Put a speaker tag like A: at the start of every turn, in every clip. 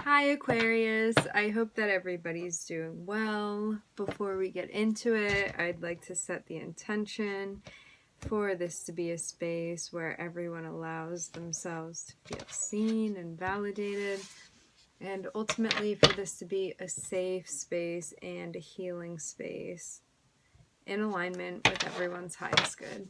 A: Hi Aquarius, I hope that everybody's doing well. Before we get into it, I'd like to set the intention for this to be a space where everyone allows themselves to feel seen and validated, and ultimately for this to be a safe space and a healing space in alignment with everyone's highest good.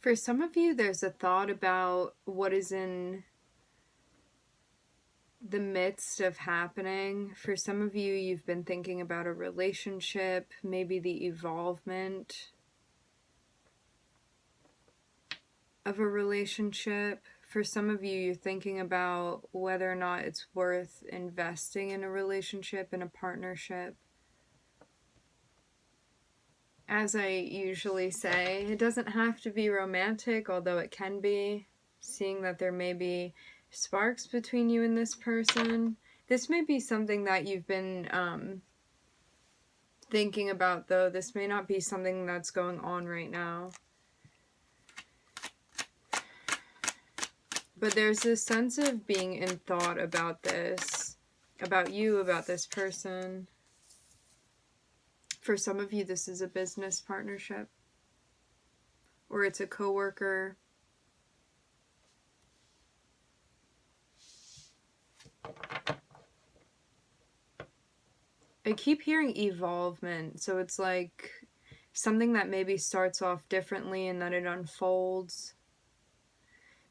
A: For some of you, there's a thought about what is in the midst of happening. For some of you, you've been thinking about a relationship, maybe the evolvement of a relationship. For some of you, you're thinking about whether or not it's worth investing in a relationship, in a partnership. As I usually say, it doesn't have to be romantic, although it can be. Seeing that there may be sparks between you and this person. This may be something that you've been thinking about, though. This may not be something that's going on right now. But there's this sense of being in thought about this, about you, about this person. For some of you, this is a business partnership, or it's a coworker. I keep hearing evolvement, so it's like something that maybe starts off differently and then it unfolds.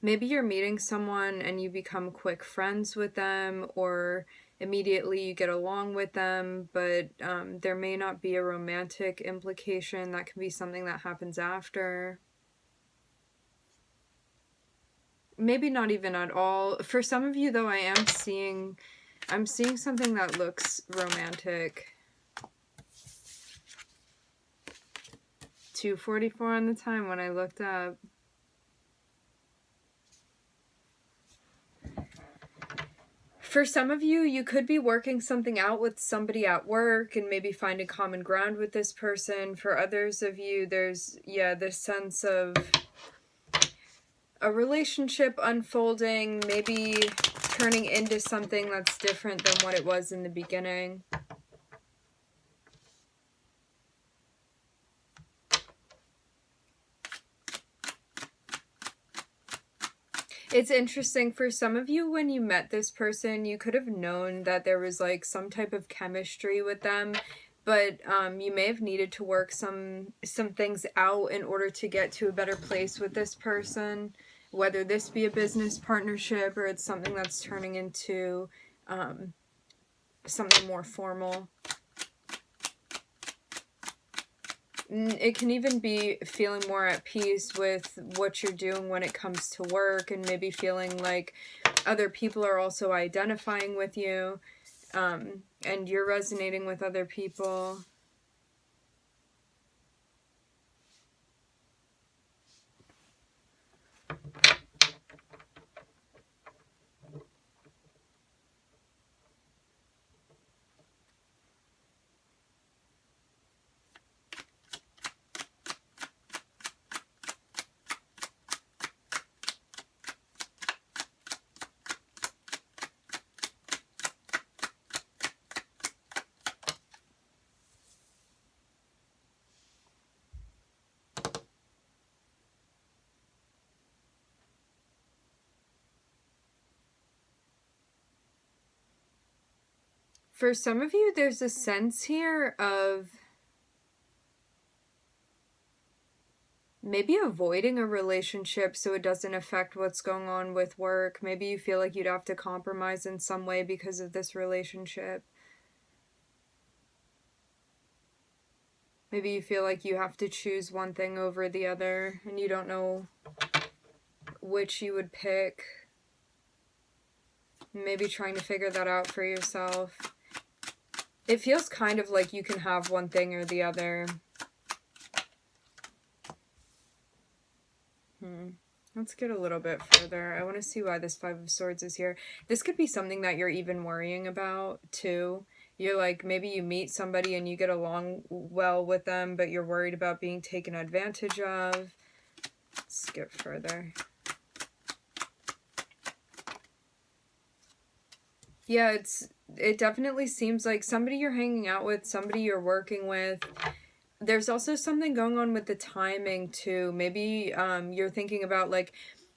A: Maybe you're meeting someone and you become quick friends with them, or immediately you get along with them, but there may not be a romantic implication. That can be something that happens after. Maybe not even at all. For some of you, though, I'm seeing something that looks romantic. 2:44 on the time when I looked up. For some of you, you could be working something out with somebody at work and maybe finding common ground with this person. For others of you, there's, this sense of a relationship unfolding, maybe turning into something that's different than what it was in the beginning. It's interesting, for some of you, when you met this person, you could have known that there was like some type of chemistry with them, but you may have needed to work some things out in order to get to a better place with this person, whether this be a business partnership or it's something that's turning into something more formal. It can even be feeling more at peace with what you're doing when it comes to work, and maybe feeling like other people are also identifying with you, and you're resonating with other people. For some of you, there's a sense here of maybe avoiding a relationship so it doesn't affect what's going on with work. Maybe you feel like you'd have to compromise in some way because of this relationship. Maybe you feel like you have to choose one thing over the other and you don't know which you would pick. Maybe trying to figure that out for yourself. It feels kind of like you can have one thing or the other. Let's get a little bit further. I want to see why this Five of Swords is here. This could be something that you're even worrying about too. You're like, maybe you meet somebody and you get along well with them, but you're worried about being taken advantage of. Let's get further. Yeah, it definitely seems like somebody you're hanging out with, somebody you're working with. There's also something going on with the timing too. Maybe you're thinking about like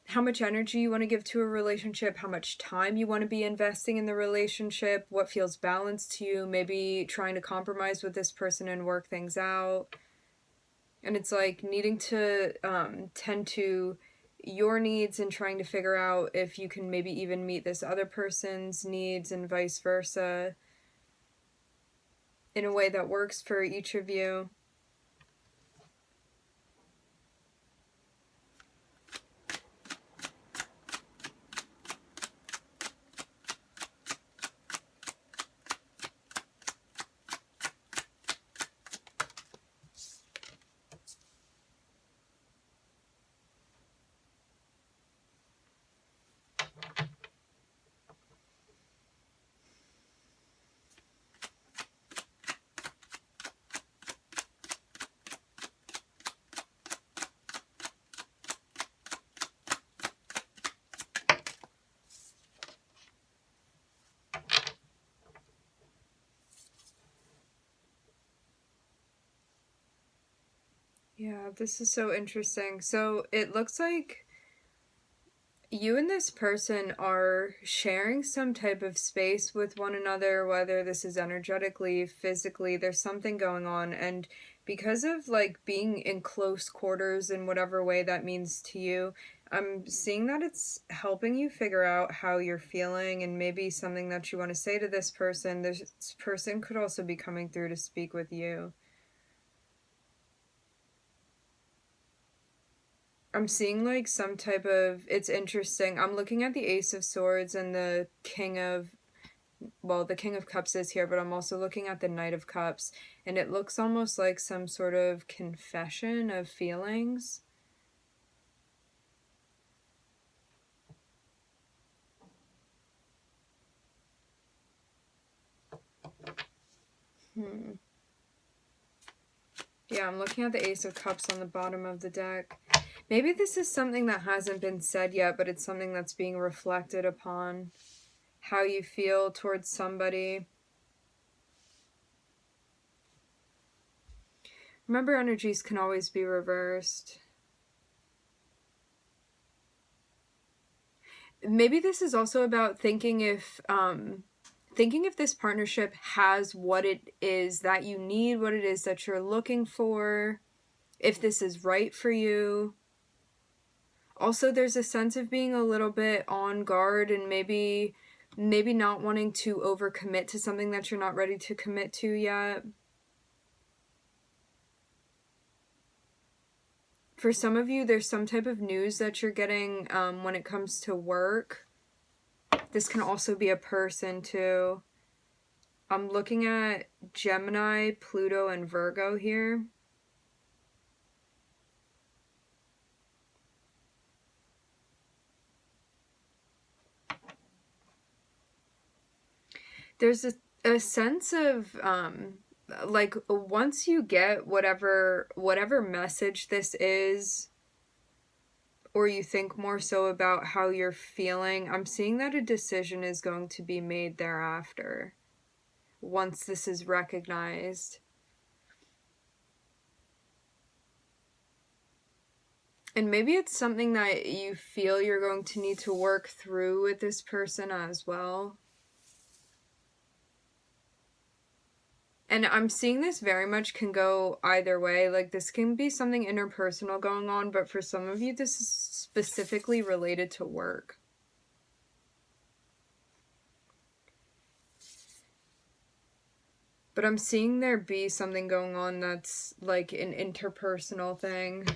A: how much energy you want to give to a relationship, how much time you want to be investing in the relationship, what feels balanced to you, maybe trying to compromise with this person and work things out. And it's like needing to tend to your needs and trying to figure out if you can maybe even meet this other person's needs and vice versa in a way that works for each of you. Yeah, this is so interesting. So it looks like you and this person are sharing some type of space with one another, whether this is energetically, physically, there's something going on. And because of like being in close quarters in whatever way that means to you, I'm seeing that it's helping you figure out how you're feeling and maybe something that you want to say to this person. This person could also be coming through to speak with you. I'm seeing like some type of, it's interesting. I'm looking at the Ace of Swords and the King of, well, the King of Cups is here, but I'm also looking at the Knight of Cups, and it looks almost like some sort of confession of feelings. Yeah, I'm looking at the Ace of Cups on the bottom of the deck. Maybe this is something that hasn't been said yet, but it's something that's being reflected upon. How you feel towards somebody. Remember, energies can always be reversed. Maybe this is also about thinking if this partnership has what it is that you need, what it is that you're looking for, if this is right for you. Also, there's a sense of being a little bit on guard and maybe not wanting to overcommit to something that you're not ready to commit to yet. For some of you, there's some type of news that you're getting when it comes to work. This can also be a person too. I'm looking at Gemini, Pluto, and Virgo here. There's a sense of like once you get whatever message this is, or you think more so about how you're feeling, I'm seeing that a decision is going to be made thereafter once this is recognized. And maybe it's something that you feel you're going to need to work through with this person as well. And I'm seeing this very much can go either way. Like, this can be something interpersonal going on, but for some of you, this is specifically related to work. But I'm seeing there be something going on that's like an interpersonal thing.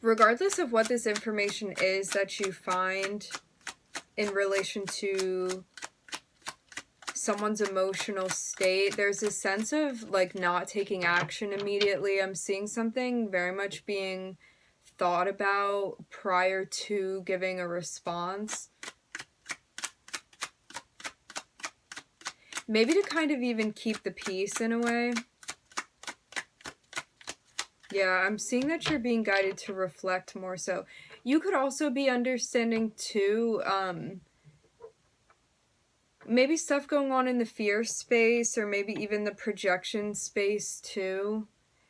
A: Regardless of what this information is that you find in relation to someone's emotional state, there's a sense of like not taking action immediately. I'm seeing something very much being thought about prior to giving a response. Maybe to kind of even keep the peace in a way. Yeah, I'm seeing that you're being guided to reflect more so. You could also be understanding too, maybe stuff going on in the fear space, or maybe even the projection space too.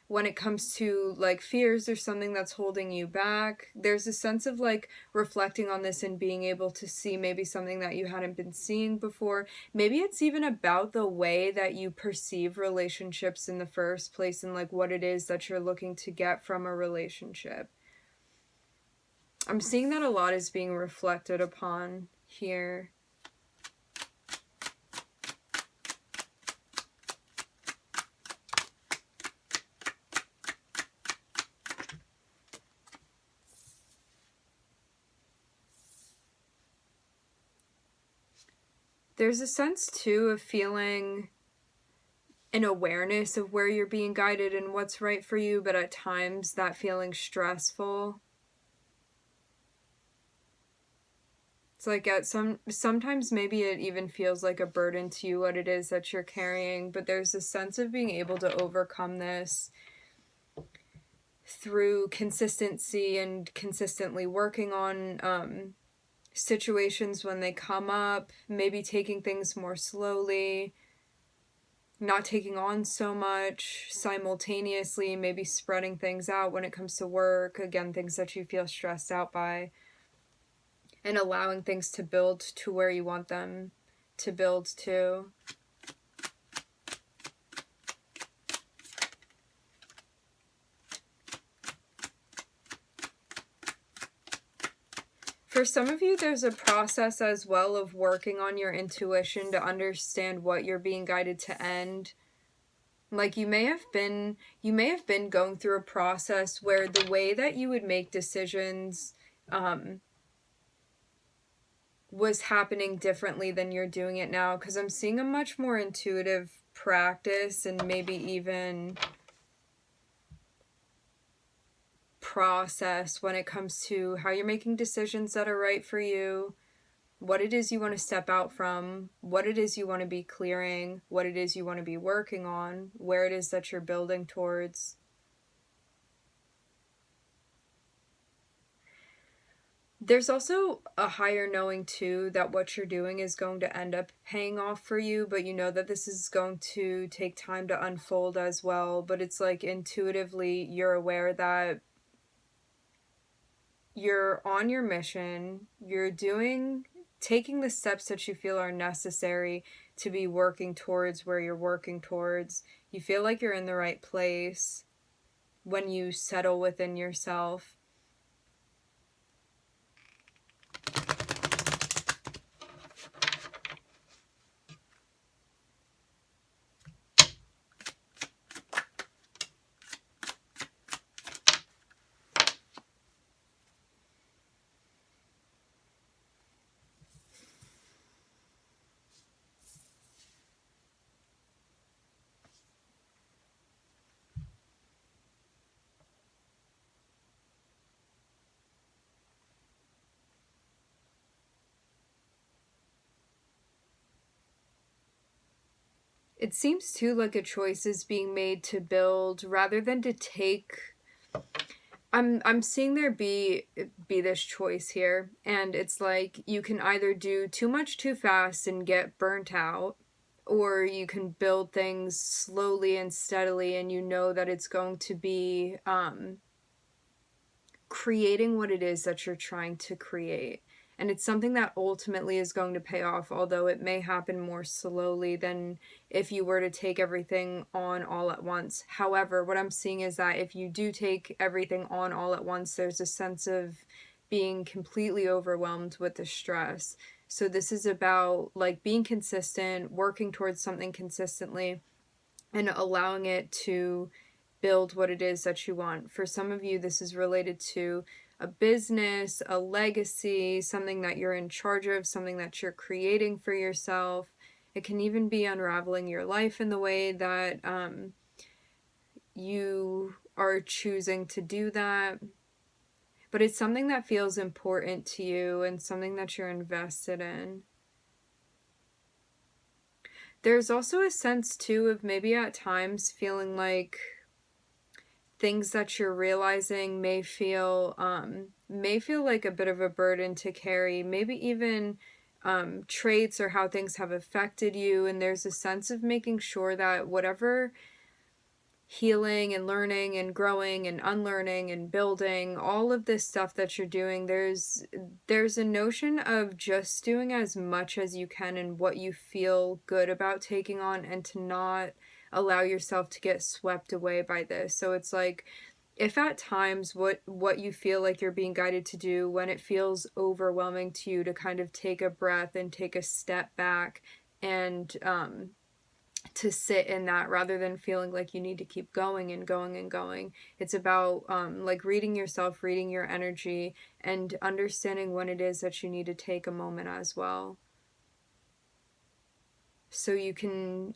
A: When it comes to like fears or something that's holding you back, there's a sense of like reflecting on this and being able to see maybe something that you hadn't been seeing before. Maybe it's even about the way that you perceive relationships in the first place and like what it is that you're looking to get from a relationship. I'm seeing that a lot is being reflected upon here. There's a sense, too, of feeling an awareness of where you're being guided and what's right for you, but at times that feeling stressful. It's like sometimes maybe it even feels like a burden to you what it is that you're carrying, but there's a sense of being able to overcome this through consistency and consistently working on situations when they come up, maybe taking things more slowly, not taking on so much simultaneously, maybe spreading things out when it comes to work, again, things that you feel stressed out by, and allowing things to build to where you want them to build to. For some of you, there's a process as well of working on your intuition to understand what you're being guided to end. Like you may have been going through a process where the way that you would make decisions was happening differently than you're doing it now, because I'm seeing a much more intuitive practice and maybe even process when it comes to how you're making decisions that are right for you, what it is you want to step out from, what it is you want to be clearing, what it is you want to be working on, where it is that you're building towards. There's also a higher knowing too that what you're doing is going to end up paying off for you, but you know that this is going to take time to unfold as well. But it's like intuitively you're aware that you're on your mission, you're taking the steps that you feel are necessary to be working towards where you're working towards. You feel like you're in the right place when you settle within yourself. It seems too like a choice is being made to build rather than to take. I'm seeing there be this choice here, and it's like you can either do too much too fast and get burnt out, or you can build things slowly and steadily, and you know that it's going to be creating what it is that you're trying to create. And it's something that ultimately is going to pay off, although it may happen more slowly than if you were to take everything on all at once. However, what I'm seeing is that if you do take everything on all at once, there's a sense of being completely overwhelmed with the stress. So this is about like being consistent, working towards something consistently, and allowing it to build what it is that you want. For some of you, this is related to a business, a legacy, something that you're in charge of, something that you're creating for yourself. It can even be unraveling your life in the way that you are choosing to do that. But it's something that feels important to you and something that you're invested in. There's also a sense, too, of maybe at times feeling like things that you're realizing may feel like a bit of a burden to carry, maybe even traits or how things have affected you. And there's a sense of making sure that whatever healing and learning and growing and unlearning and building, all of this stuff that you're doing, there's a notion of just doing as much as you can and what you feel good about taking on, and to not allow yourself to get swept away by this. So it's like, if at times what you feel like you're being guided to do, when it feels overwhelming to you, to kind of take a breath and take a step back and to sit in that, rather than feeling like you need to keep going and going and going. It's about like reading yourself, reading your energy, and understanding when it is that you need to take a moment as well, so you can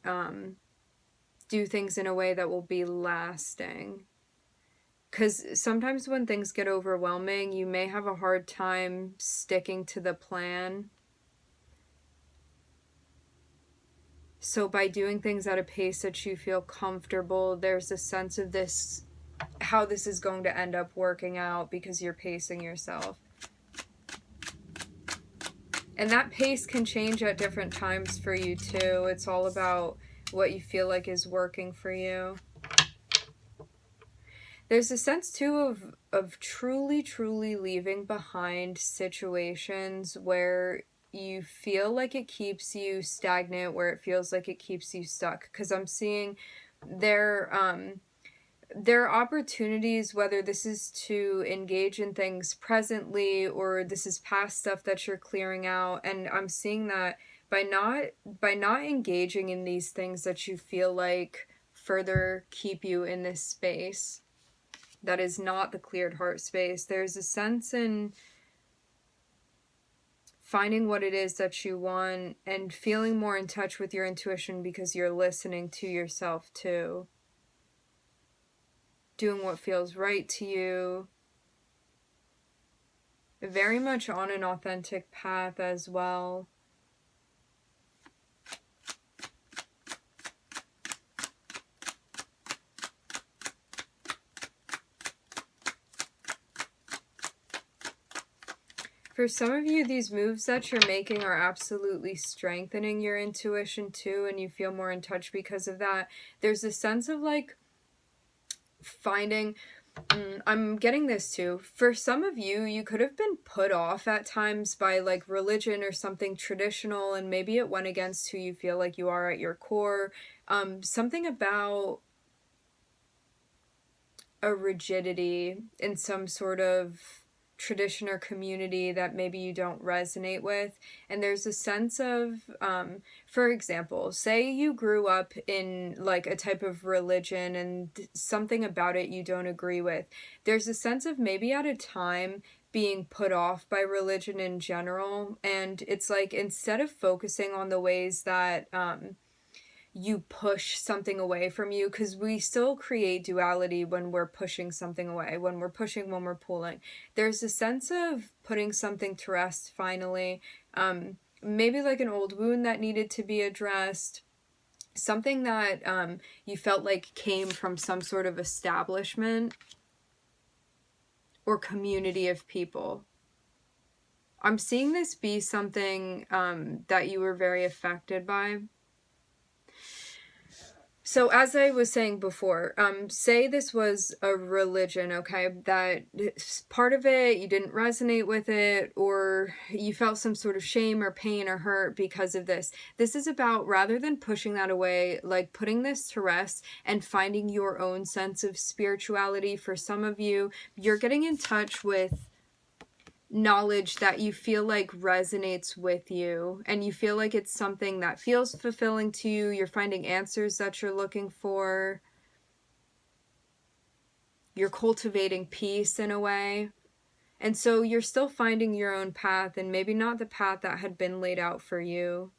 A: do things in a way that will be lasting. Because sometimes when things get overwhelming, you may have a hard time sticking to the plan. So by doing things at a pace that you feel comfortable, there's a sense of this, how this is going to end up working out, because you're pacing yourself. And that pace can change at different times for you too. It's all about what you feel like is working for you. There's a sense too of truly leaving behind situations where you feel like it keeps you stagnant, where it feels like it keeps you stuck. Because I'm seeing there are opportunities, whether this is to engage in things presently or this is past stuff that you're clearing out. And I'm seeing that by not engaging in these things that you feel like further keep you in this space that is not the cleared heart space, there's a sense in finding what it is that you want and feeling more in touch with your intuition, because you're listening to yourself too. Doing what feels right to you. Very much on an authentic path as well. For some of you, these moves that you're making are absolutely strengthening your intuition too, and you feel more in touch because of that. There's a sense of like finding, I'm getting this too. For some of you, you could have been put off at times by like religion or something traditional, and maybe it went against who you feel like you are at your core. Something about a rigidity in some sort of tradition or community that maybe you don't resonate with. And there's a sense of, for example, say you grew up in like a type of religion and something about it you don't agree with. There's a sense of maybe at a time being put off by religion in general. And it's like, instead of focusing on the ways that you push something away from you, because we still create duality when we're pushing something away, when we're pushing, when we're pulling. There's a sense of putting something to rest finally, maybe like an old wound that needed to be addressed, something that you felt like came from some sort of establishment or community of people. I'm seeing this be something that you were very affected by. So as I was saying before, say this was a religion, okay, that part of it, you didn't resonate with it, or you felt some sort of shame or pain or hurt because of this. This is about, rather than pushing that away, like putting this to rest and finding your own sense of spirituality. For some of you, you're getting in touch with knowledge that you feel like resonates with you, and you feel like it's something that feels fulfilling to you. You're finding answers that you're looking for. You're cultivating peace in a way. And so you're still finding your own path, and maybe not the path that had been laid out for you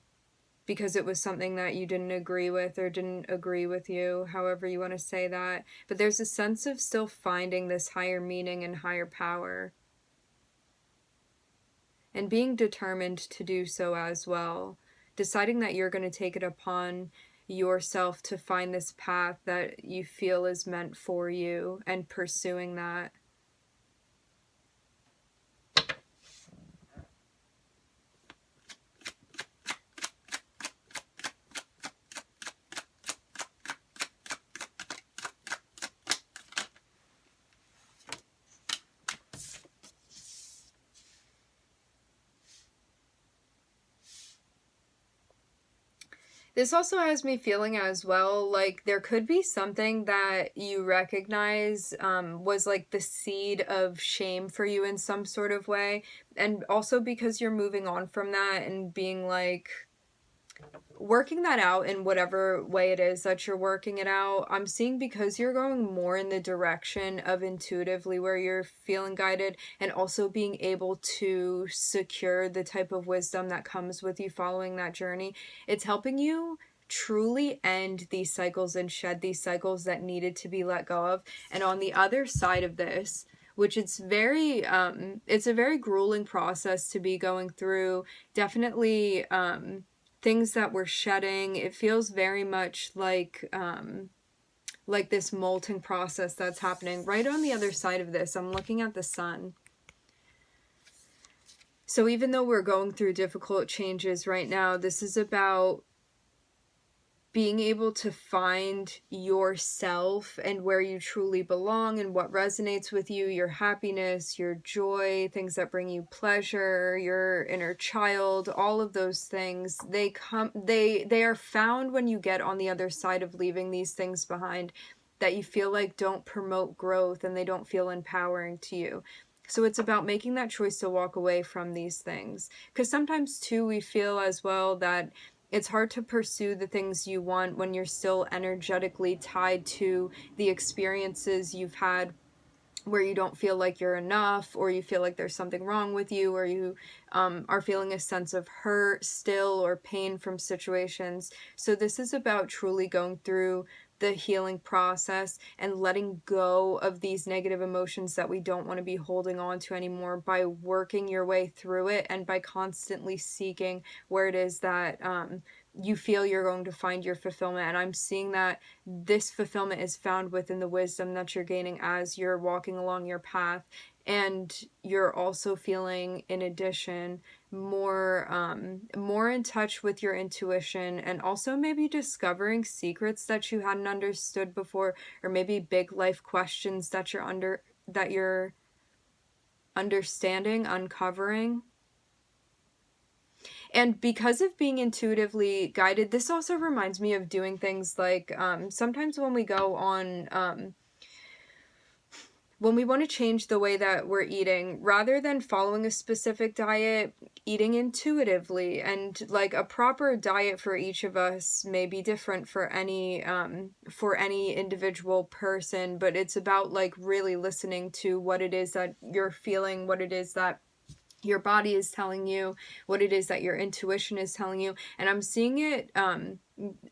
A: because it was something that you didn't agree with or didn't agree with you, however you want to say that. But there's a sense of still finding this higher meaning and higher power, and being determined to do so as well. Deciding that you're going to take it upon yourself to find this path that you feel is meant for you and pursuing that. This also has me feeling as well like there could be something that you recognize was like the seed of shame for you in some sort of way. And also because you're moving on from that and being like, working that out in whatever way it is that you're working it out. I'm seeing because you're going more in the direction of intuitively where you're feeling guided, and also being able to secure the type of wisdom that comes with you following that journey. It's helping you truly end these cycles and shed these cycles that needed to be let go of. And on the other side of this, which it's a very grueling process to be going through, definitely things that we're shedding. It feels very much like this molting process that's happening. Right on the other side of this, I'm looking at the sun. So even though we're going through difficult changes right now, this is about being able to find yourself and where you truly belong and what resonates with you, your happiness, your joy, things that bring you pleasure, your inner child, all of those things. They are found when you get on the other side of leaving these things behind that you feel like don't promote growth and they don't feel empowering to you. So it's about making that choice to walk away from these things. Because sometimes too we feel as well that it's hard to pursue the things you want when you're still energetically tied to the experiences you've had where you don't feel like you're enough, or you feel like there's something wrong with you, or you are feeling a sense of hurt still or pain from situations. So this is about truly going through the healing process and letting go of these negative emotions that we don't want to be holding on to anymore, by working your way through it and by constantly seeking where it is that you feel you're going to find your fulfillment. And I'm seeing that this fulfillment is found within the wisdom that you're gaining as you're walking along your path. And you're also feeling, in addition, more in touch with your intuition, and also maybe discovering secrets that you hadn't understood before, or maybe big life questions that you're understanding, uncovering. And because of being intuitively guided, this also reminds me of doing things like sometimes when we go on when we want to change the way that we're eating, rather than following a specific diet, eating intuitively. And like a proper diet for each of us may be different for any individual person, but it's about like really listening to what it is that you're feeling, what it is that your body is telling you, what it is that your intuition is telling you. And I'm seeing it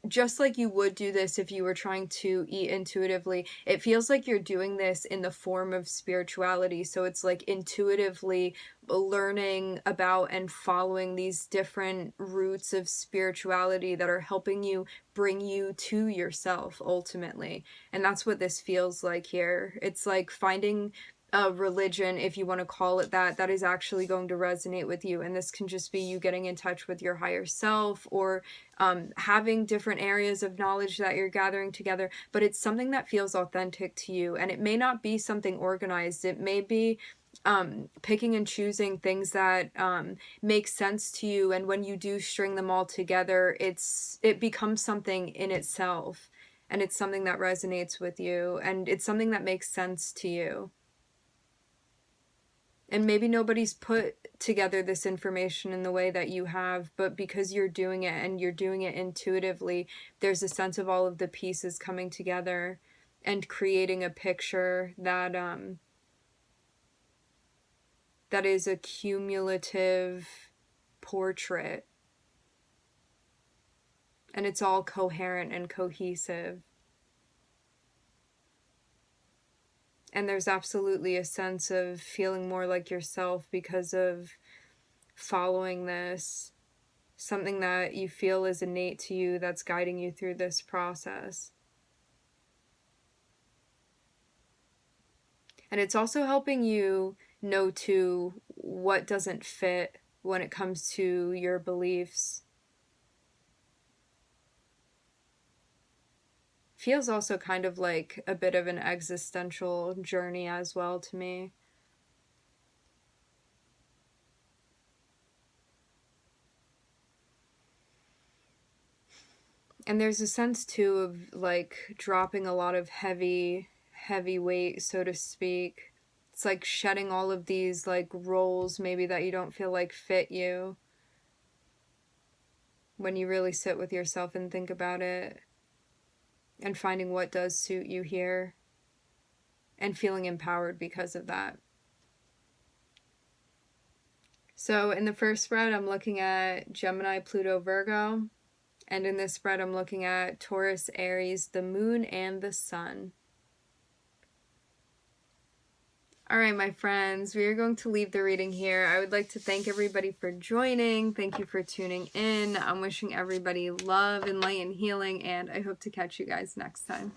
A: just like you would do this if you were trying to eat intuitively. It feels like you're doing this in the form of spirituality. So it's like intuitively learning about and following these different roots of spirituality that are helping you bring you to yourself ultimately. And that's what this feels like here. It's like finding a religion, if you want to call it that, that is actually going to resonate with you. And this can just be you getting in touch with your higher self, or having different areas of knowledge that you're gathering together, but it's something that feels authentic to you. And it may not be something organized. It may be picking and choosing things that make sense to you. And when you do string them all together, it becomes something in itself. And it's something that resonates with you. And it's something that makes sense to you. And maybe nobody's put together this information in the way that you have, but because you're doing it and you're doing it intuitively, there's a sense of all of the pieces coming together and creating a picture that that is a cumulative portrait. And it's all coherent and cohesive. And there's absolutely a sense of feeling more like yourself because of following this, something that you feel is innate to you that's guiding you through this process. And it's also helping you know too what doesn't fit when it comes to your beliefs. Feels also kind of like a bit of an existential journey as well to me. And there's a sense too of like dropping a lot of heavy weight, so to speak. It's like shedding all of these like roles maybe that you don't feel like fit you, when you really sit with yourself and think about it, and finding what does suit you here and feeling empowered because of that. So in the first spread, I'm looking at Gemini, Pluto, Virgo. And in this spread, I'm looking at Taurus, Aries, the moon, and the sun. All right, my friends, we are going to leave the reading here. I would like to thank everybody for joining. Thank you for tuning in. I'm wishing everybody love and light and healing, and I hope to catch you guys next time.